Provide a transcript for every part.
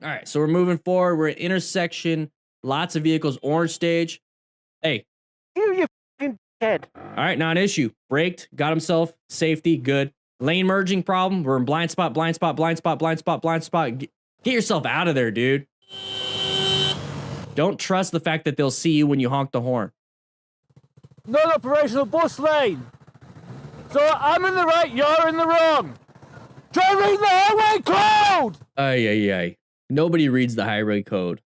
All right, so we're moving forward. We're at intersection. Lots of vehicles. Orange stage. Hey. You fucking head. All right, not an issue. Braked. Got himself. Safety. Good. Lane merging problem. We're in blind spot, blind spot, blind spot, blind spot, blind spot. Get yourself out of there, dude. Don't trust the fact that they'll see you when you honk the horn. Non-operational bus lane. So I'm in the right, you're in the wrong. Try reading the highway code! Ay. Nobody reads the highway code.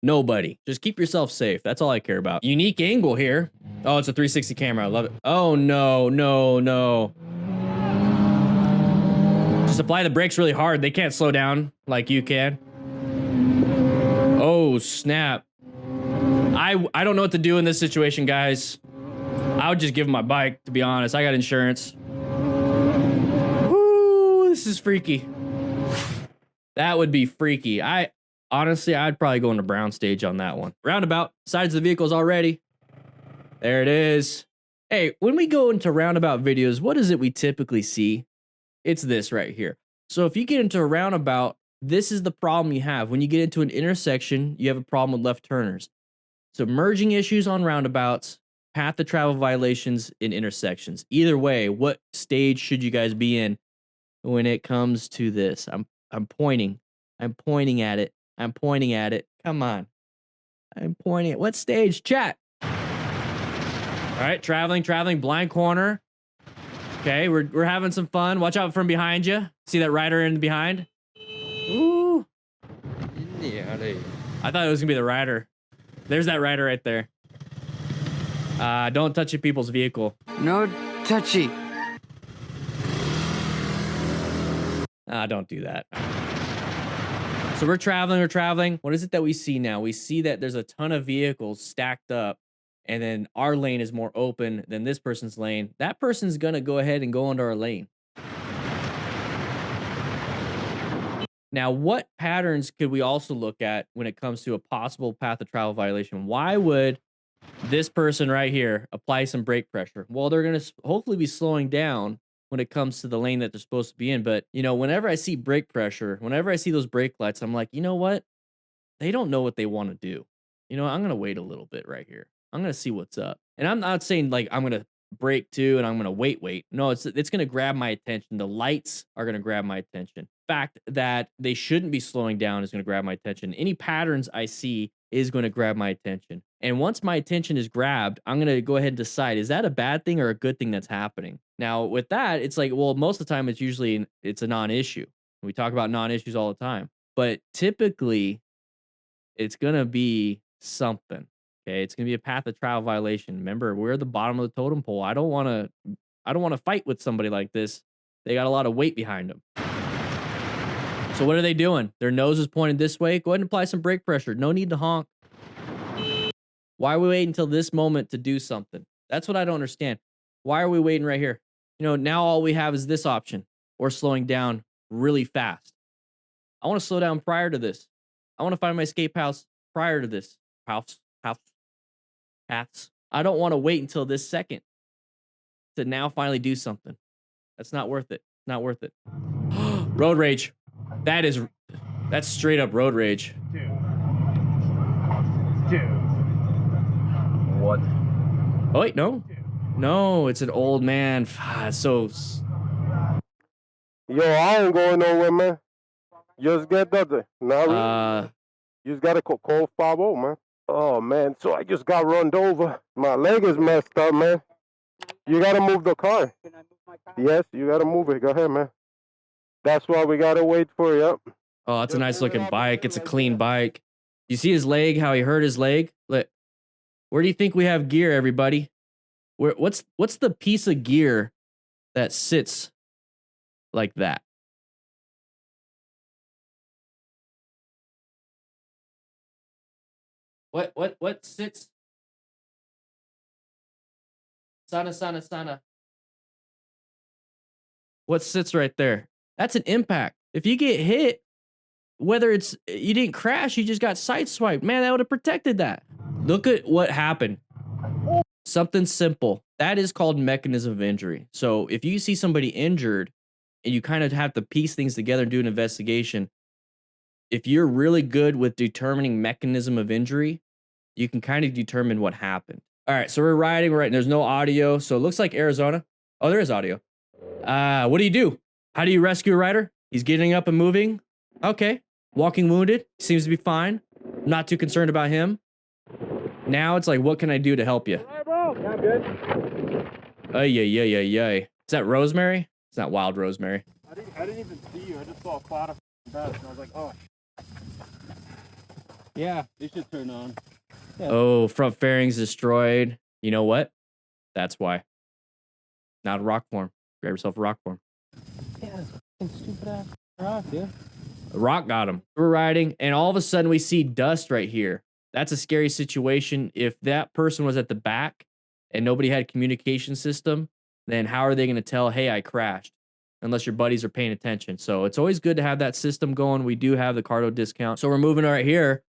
Nobody. Just keep yourself safe. That's all I care about. Unique angle here. Oh, it's a 360 camera. I love it. Oh, no. Just apply the brakes really hard. They can't slow down like you can. Oh, snap. I don't know what to do in this situation, guys. I would just give him my bike, to be honest. I got insurance. Woo, this is freaky. That would be freaky. Honestly, I'd probably go into brown stage on that one. Roundabout, sides of the vehicles already. There it is. Hey, when we go into roundabout videos, what is it we typically see? It's this right here. So if you get into a roundabout, this is the problem you have. When you get into an intersection, you have a problem with left turners. So merging issues on roundabouts, path of travel violations in intersections. Either way, what stage should you guys be in when it comes to this? I'm pointing. I'm pointing at it. I'm pointing at it. Come on. I'm pointing at what stage? Chat. All right, traveling, blind corner. Okay, we're having some fun. Watch out from behind you. See that rider in behind? Ooh. I thought it was gonna be the rider. There's that rider right there. Don't touch people's vehicle. No touchy. Don't do that. So we're traveling. What is it that we see now? We see that there's a ton of vehicles stacked up, and then our lane is more open than this person's lane. That person's gonna go ahead and go into our lane. Now, what patterns could we also look at when it comes to a possible path of travel violation? Why would this person right here apply some brake pressure? Well, they're gonna hopefully be slowing down when it comes to the lane that they're supposed to be in. But, you know, whenever I see brake pressure, whenever I see those brake lights, I'm like, you know what? They don't know what they want to do. You know, I'm going to wait a little bit right here. I'm going to see what's up. And I'm not saying like I'm going to brake too and I'm going to wait. No, it's going to grab my attention. The lights are going to grab my attention. Fact that they shouldn't be slowing down is going to grab my attention. Any patterns I see is going to grab my attention. And once my attention is grabbed, I'm going to go ahead and decide, is that a bad thing or a good thing that's happening? Now, with that, it's like, well, most of the time, it's a non-issue. We talk about non-issues all the time. But typically, it's going to be something. Okay, it's going to be a path of travel violation. Remember, we're at the bottom of the totem pole. I don't want to fight with somebody like this. They got a lot of weight behind them. So what are they doing? Their nose is pointed this way. Go ahead and apply some brake pressure. No need to honk. Why are we waiting until this moment to do something? That's what I don't understand. Why are we waiting right here? You know, now all we have is this option, or slowing down really fast. I want to slow down prior to this. I want to find my escape house prior to this. Paths. I don't want to wait until this second to now finally do something. That's not worth it. Not worth it. Road rage. That's straight up road rage. What? Oh wait, no, it's an old man. So. Yo, I ain't going nowhere, man. Just get there. Now, you just gotta call 50, man. Oh man, so I just got run over. My leg is messed up, man. You gotta move the car. Can I move my car? Yes, you gotta move it. Go ahead, man. That's why we gotta wait for you. Oh, that's a nice looking bike. It's a clean bike. You see his leg? How he hurt his leg? Look, where do you think we have gear, everybody? What's the piece of gear that sits like that? What sits? Sana. What sits right there? That's an impact. If you get hit, whether it's you didn't crash, you just got sideswiped. Man, that would have protected that. Look at what happened. Something simple. That is called mechanism of injury. So if you see somebody injured and you kind of have to piece things together and do an investigation, if you're really good with determining mechanism of injury, you can kind of determine what happened. All right, so we're riding, there's no audio. So it looks like Arizona. Oh, there is audio. What do you do? How do you rescue a rider? He's getting up and moving. Okay. Walking wounded. Seems to be fine. Not too concerned about him. Now it's like, what can I do to help you? Hey, bro. Yeah, I'm good. Ay. Is that Rosemary? It's not wild Rosemary. I didn't even see you. I just saw a cloud of dust, and I was like, oh. Yeah, they should turn on. Yeah. Oh, front fairings destroyed. You know what? That's why. Not a rock form. Grab yourself a rock form. Yeah, this stupid ass rock, dude. A rock got him. We're riding, and all of a sudden we see dust right here. That's a scary situation. If that person was at the back and nobody had a communication system, then how are they going to tell, hey, I crashed? Unless your buddies are paying attention. So it's always good to have that system going. We do have the Cardo discount. So we're moving right here,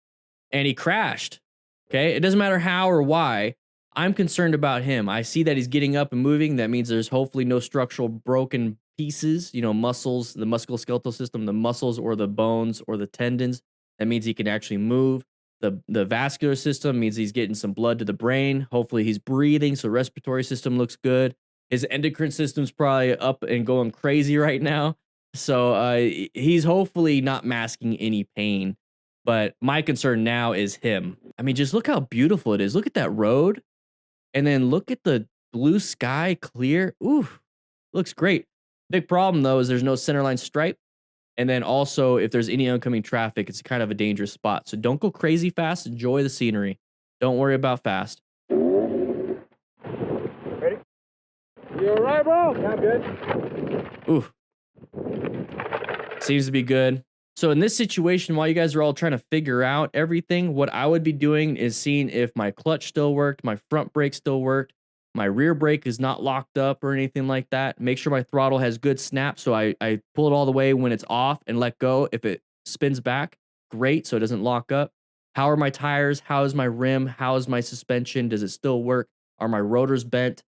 and he crashed. Okay, it doesn't matter how or why. I'm concerned about him. I see that he's getting up and moving. That means there's hopefully no structural broken pieces, muscles, the musculoskeletal system, the muscles or the bones or the tendons. That means he can actually move. The vascular system means he's getting some blood to the brain. Hopefully he's breathing, so respiratory system looks good. His endocrine system's probably up and going crazy right now. So he's hopefully not masking any pain. But my concern now is him. I mean, just look how beautiful it is. Look at that road. And then look at the blue sky, clear. Ooh, looks great. Big problem, though, is there's no centerline stripe. And then also, if there's any oncoming traffic, it's kind of a dangerous spot. So don't go crazy fast. Enjoy the scenery. Don't worry about fast. Ready? You all right, bro? Yeah, I'm good. Ooh. Seems to be good. So in this situation, while you guys are all trying to figure out everything, what I would be doing is seeing if my clutch still worked, my front brake still worked, my rear brake is not locked up or anything like that. Make sure my throttle has good snap, so I pull it all the way when it's off and let go. If it spins back, great, so it doesn't lock up. How are my tires? How is my rim? How is my suspension? Does it still work? Are my rotors bent?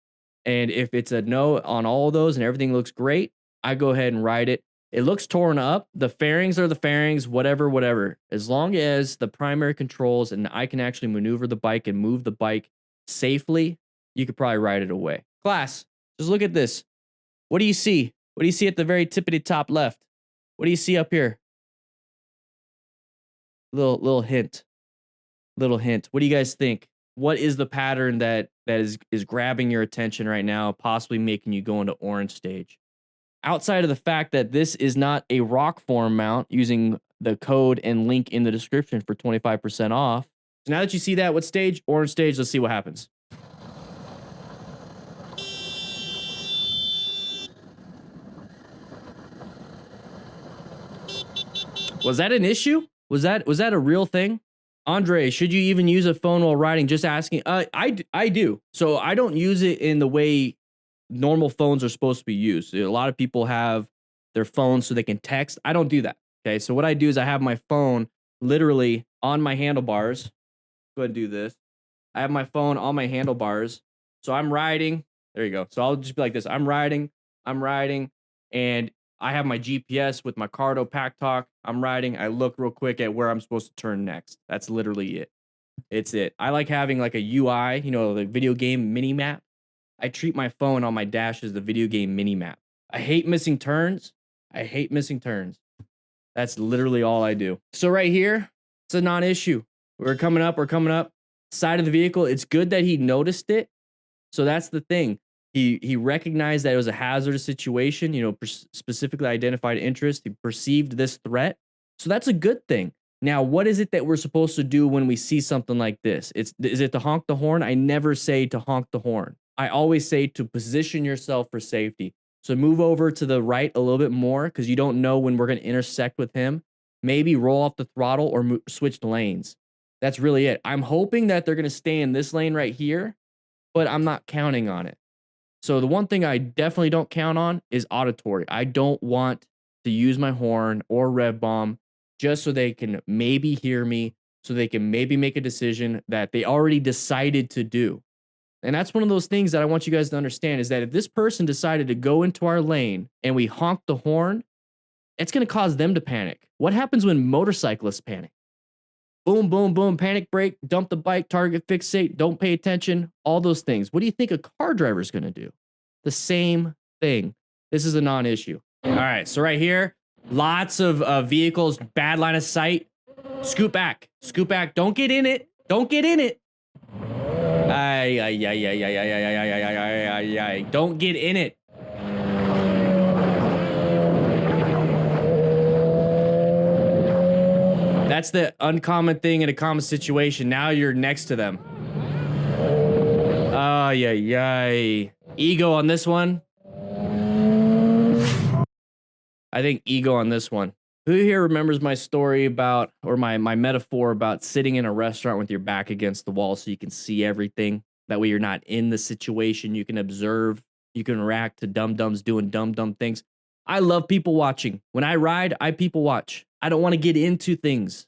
And if it's a no on all of those and everything looks great, I go ahead and ride it. It looks torn up. The fairings are the fairings, whatever. As long as the primary controls and I can actually maneuver the bike and move the bike safely, you could probably ride it away. Class, just look at this. What do you see? What do you see at the very tippity top left? What do you see up here? Little hint. Little hint. What do you guys think? What is the pattern that is grabbing your attention right now, possibly making you go into orange stage? Outside of the fact that this is not a rock form mount, using the code and link in the description for 25% off. So now that you see that, what stage? Orange stage. Let's see what happens. Was that an issue? Was that a real thing? Andre, should you even use a phone while riding? Just asking. I do. So I don't use it in the way normal phones are supposed to be used. A lot of people have their phones so they can text. I don't do that. Okay. So what I do is I have my phone literally on my handlebars. Go ahead and do this. I have my phone on my handlebars. So I'm riding. There you go. So I'll just be like this. I'm riding, and I have my GPS with my Cardo Pack Talk. I'm riding. I look real quick at where I'm supposed to turn next. That's literally it. It's it. I like having like a UI, the video game mini map. I treat my phone on my dash as the video game mini map. I hate missing turns. That's literally all I do. So right here, it's a non-issue. We're coming up. Side of the vehicle. It's good that he noticed it. So that's the thing. He recognized that it was a hazardous situation, specifically identified interest. He perceived this threat. So that's a good thing. Now, what is it that we're supposed to do when we see something like this? Is it to honk the horn? I never say to honk the horn. I always say to position yourself for safety. So move over to the right a little bit more because you don't know when we're going to intersect with him. Maybe roll off the throttle or switch lanes. That's really it. I'm hoping that they're going to stay in this lane right here, but I'm not counting on it. So the one thing I definitely don't count on is auditory. I don't want to use my horn or rev bomb just so they can maybe hear me, so they can maybe make a decision that they already decided to do. And that's one of those things that I want you guys to understand is that if this person decided to go into our lane and we honk the horn it's going to cause them to panic. What happens when motorcyclists panic? Boom, boom, boom, panic brake, dump the bike, target fixate, don't pay attention, all those things. What do you think a car driver is going to do? The same thing. This is a non-issue. All right, so right here, lots of vehicles, bad line of sight. Scoot back, don't get in it, don't get in it. Don't get in it. That's the uncommon thing in a common situation. Now you're next to them. Ego on this one. I think ego on this one. Who here remembers my story about, or my metaphor about sitting in a restaurant with your back against the wall so you can see everything? That way you're not in the situation. You can observe. You can react to dum-dums doing dumb things. I love people watching. When I ride, I people watch. I don't want to get into things.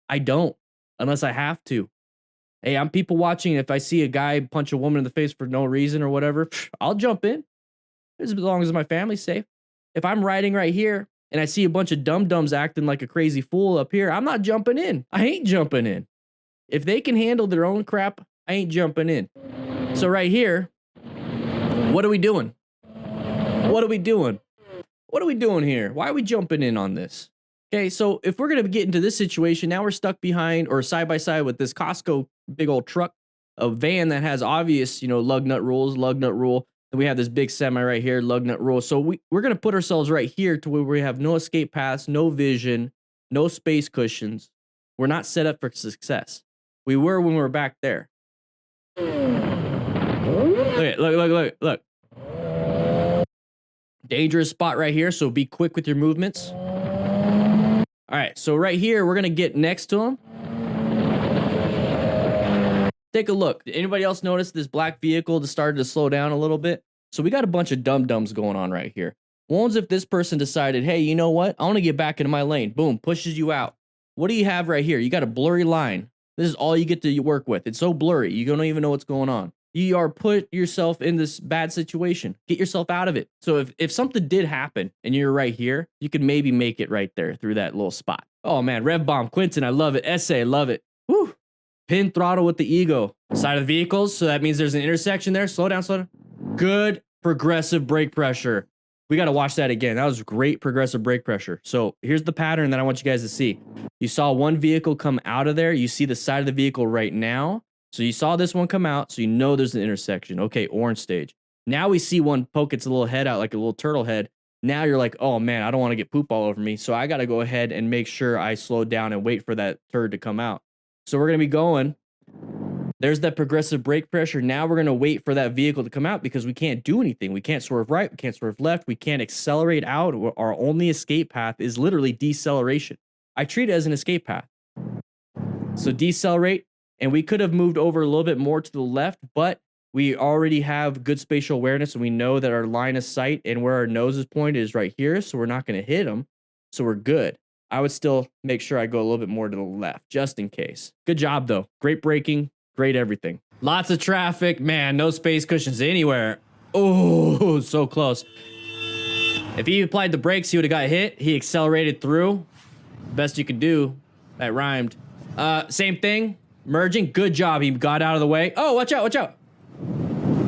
I don't, unless I have to. Hey, I'm people watching. If I see a guy punch a woman in the face for no reason or whatever, I'll jump in. As long as my family's safe. If I'm riding right here and I see a bunch of dum-dums acting like a crazy fool up here, I'm not jumping in. I ain't jumping in. If they can handle their own crap, I ain't jumping in. So right here, what are we doing? What are we doing? What are we doing here? Why are we jumping in on this? Okay, so if we're going to get into this situation, now we're stuck behind or side by side with this Costco big old truck, a van that has obvious, lug nut rules, lug nut rule. And we have this big semi right here, lug nut rule. So we're going to put ourselves right here to where we have no escape paths, no vision, no space cushions. We're not set up for success. We were when we were back there. Look. Dangerous spot right here, so be quick with your movements. All right, so right here, we're going to get next to him. Take a look. Did anybody else notice this black vehicle just started to slow down a little bit? So we got a bunch of dum-dums going on right here. What if this person decided, hey, you know what? I want to get back into my lane. Boom, pushes you out. What do you have right here? You got a blurry line. This is all you get to work with. It's so blurry. You don't even know what's going on. You are put yourself in this bad situation. Get yourself out of it. So if something did happen and you're right here, you could maybe make it right there through that little spot. Oh man, Rev Bomb, Quentin, I love it. Essay, love it. Woo. Pin throttle with the ego. Side of the vehicles, so that means there's an intersection there. Slow down. Good progressive brake pressure. We got to watch that again. That was great progressive brake pressure. So here's the pattern that I want you guys to see. You saw one vehicle come out of there. You see the side of the vehicle right now. So you saw this one come out, so you know there's an intersection. Okay, orange stage. Now we see one poke its little head out like a little turtle head. Now you're like, oh man, I don't want to get poop all over me. So I got to go ahead and make sure I slow down and wait for that turd to come out. So we're going to be going. There's that progressive brake pressure. Now we're going to wait for that vehicle to come out because we can't do anything. We can't swerve right. We can't swerve left. We can't accelerate out. Our only escape path is literally deceleration. I treat it as an escape path. So decelerate. And we could have moved over a little bit more to the left, but we already have good spatial awareness and we know that our line of sight and where our nose is pointed is right here. So we're not going to hit them. So we're good. I would still make sure I go a little bit more to the left just in case. Good job though. Great braking. Great everything. Lots of traffic. Man, no space cushions anywhere. Oh, so close. If he applied the brakes, he would have got hit. He accelerated through. Best you could do. That rhymed. Same thing. Merging. Good job. He got out of the way. Oh, watch out.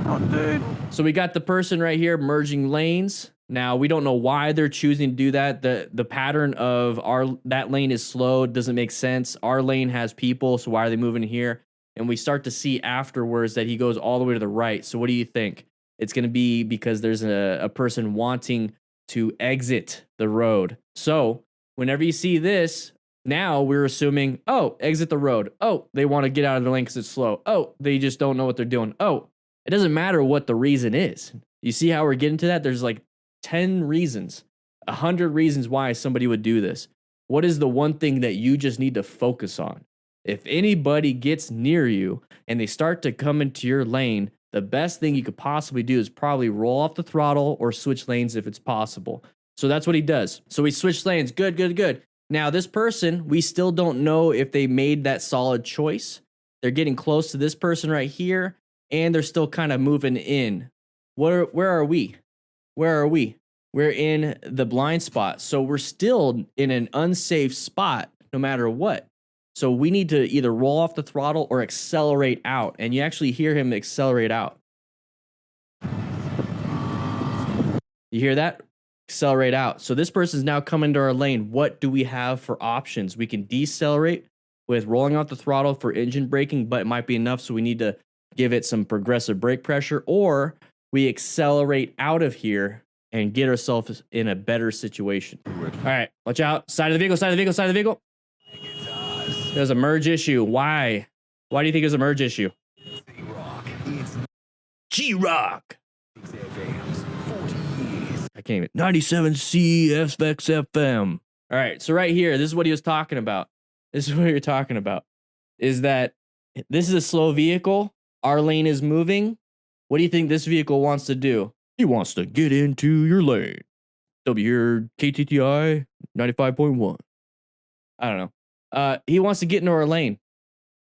Oh, dude. So we got the person right here merging lanes. Now, we don't know why they're choosing to do that. The pattern of that lane is slow. Doesn't make sense. Our lane has people, so why are they moving here? And we start to see afterwards that he goes all the way to the right. So what do you think? It's going to be because there's a person wanting to exit the road. So whenever you see this, now we're assuming, oh, exit the road. Oh, they want to get out of the lane because it's slow. Oh, they just don't know what they're doing. Oh, it doesn't matter what the reason is. You see how we're getting to that? There's like 10 reasons, 100 reasons why somebody would do this. What is the one thing that you just need to focus on? If anybody gets near you and they start to come into your lane, the best thing you could possibly do is probably roll off the throttle or switch lanes if it's possible. So that's what he does. So he switched lanes. Good. Now this person, we still don't know if they made that solid choice. They're getting close to this person right here, and they're still kind of moving in. Where are we? We're we're in the blind spot. So we're still in an unsafe spot no matter what. So we need to either roll off the throttle or accelerate out. And you actually hear him accelerate out. You hear that? Accelerate out. So this person's now coming to our lane. What do we have for options? We can decelerate with rolling out the throttle for engine braking, but it might be enough. So we need to give it some progressive brake pressure, or we accelerate out of here and get ourselves in a better situation. All right, watch out. Side of the vehicle, side of the vehicle, side of the vehicle. There's a merge issue. Why? Why do you think there's a merge issue? G-Rock. I can't even. 97 CSXR600. All right, so right here, this is what he was talking about. This is what you're talking about. Is that this is a slow vehicle. Our lane is moving. What do you think this vehicle wants to do? He wants to get into your lane. W here, KTTI 95.1. I don't know. He wants to get into our lane.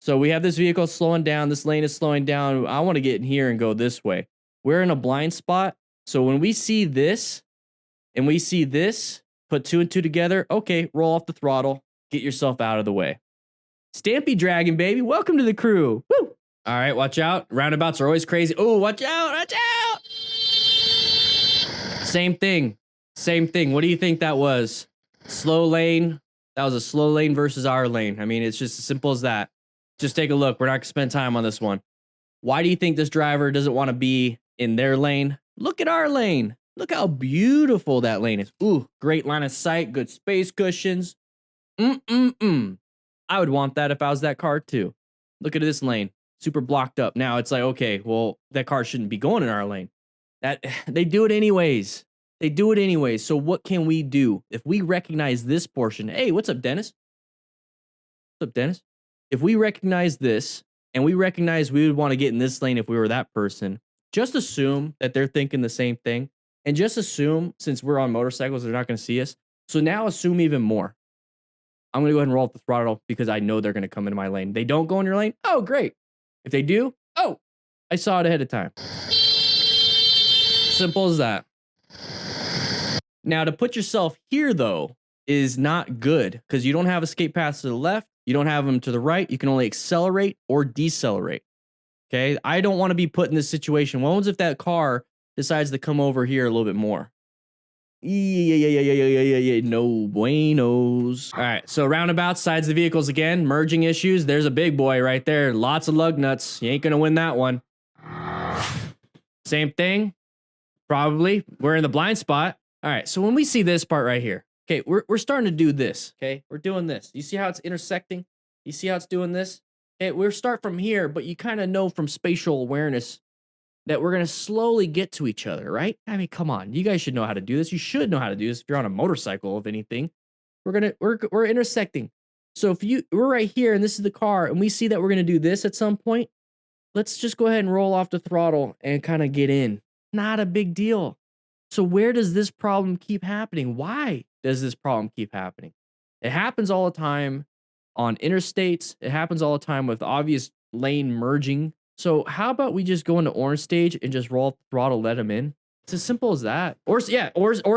So we have this vehicle slowing down. This lane is slowing down. I want to get in here and go this way. We're in a blind spot. So when we see this and we see this, put 2 and 2 together. Okay, roll off the throttle. Get yourself out of the way. Stampy Dragon, baby. Welcome to the crew. Woo! All right, watch out. Roundabouts are always crazy. Oh, watch out. Watch out. Same thing. Same thing. What do you think that was? Slow lane. That was a slow lane versus our lane. I mean, it's just as simple as that. Just take a look. We're not going to spend time on this one. Why do you think this driver doesn't want to be in their lane? Look at our lane. Look how beautiful that lane is. Ooh, great line of sight. Good space cushions. I would want that if I was that car too. Look at this lane. Super blocked up. Now it's like, okay, well, that car shouldn't be going in our lane. That they do it anyways. They do it anyways. So what can we do? If we recognize this portion, hey, what's up, Dennis? What's up, Dennis? If we recognize this and we recognize we would want to get in this lane if we were that person, just assume that they're thinking the same thing. And just assume, since we're on motorcycles, they're not going to see us. So now assume even more. I'm going to go ahead and roll up the throttle because I know they're going to come into my lane. They don't go in your lane? Oh, great. If they do, oh, I saw it ahead of time. Simple as that. Now, to put yourself here, though, is not good because you don't have escape paths to the left. You don't have them to the right. You can only accelerate or decelerate. Okay, I don't want to be put in this situation. What happens if that car decides to come over here a little bit more? Yeah. No buenos. All right, so roundabouts, sides of the vehicles again, merging issues. There's a big boy right there. Lots of lug nuts. You ain't going to win that one. Same thing. Probably. We're in the blind spot. All right, so when we see this part right here, okay, we're starting to do this, okay? We're doing this. You see how it's intersecting? You see how it's doing this? Okay, we'll start from here, but you kind of know from spatial awareness that we're going to slowly get to each other, right? I mean, come on. You guys should know how to do this. You should know how to do this if you're on a motorcycle, if anything. We're intersecting. So if we're right here and this is the car and we see that we're going to do this at some point, let's just go ahead and roll off the throttle and kind of get in. Not a big deal. So where does this problem keep happening? Why does this problem keep happening? It happens all the time on interstates. It happens all the time with obvious lane merging. So how about we just go into orange stage and just roll off the throttle, let them in? It's as simple as that. Or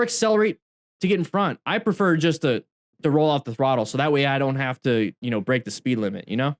accelerate to get in front. I prefer just to roll off the throttle so that way I don't have to, break the speed limit,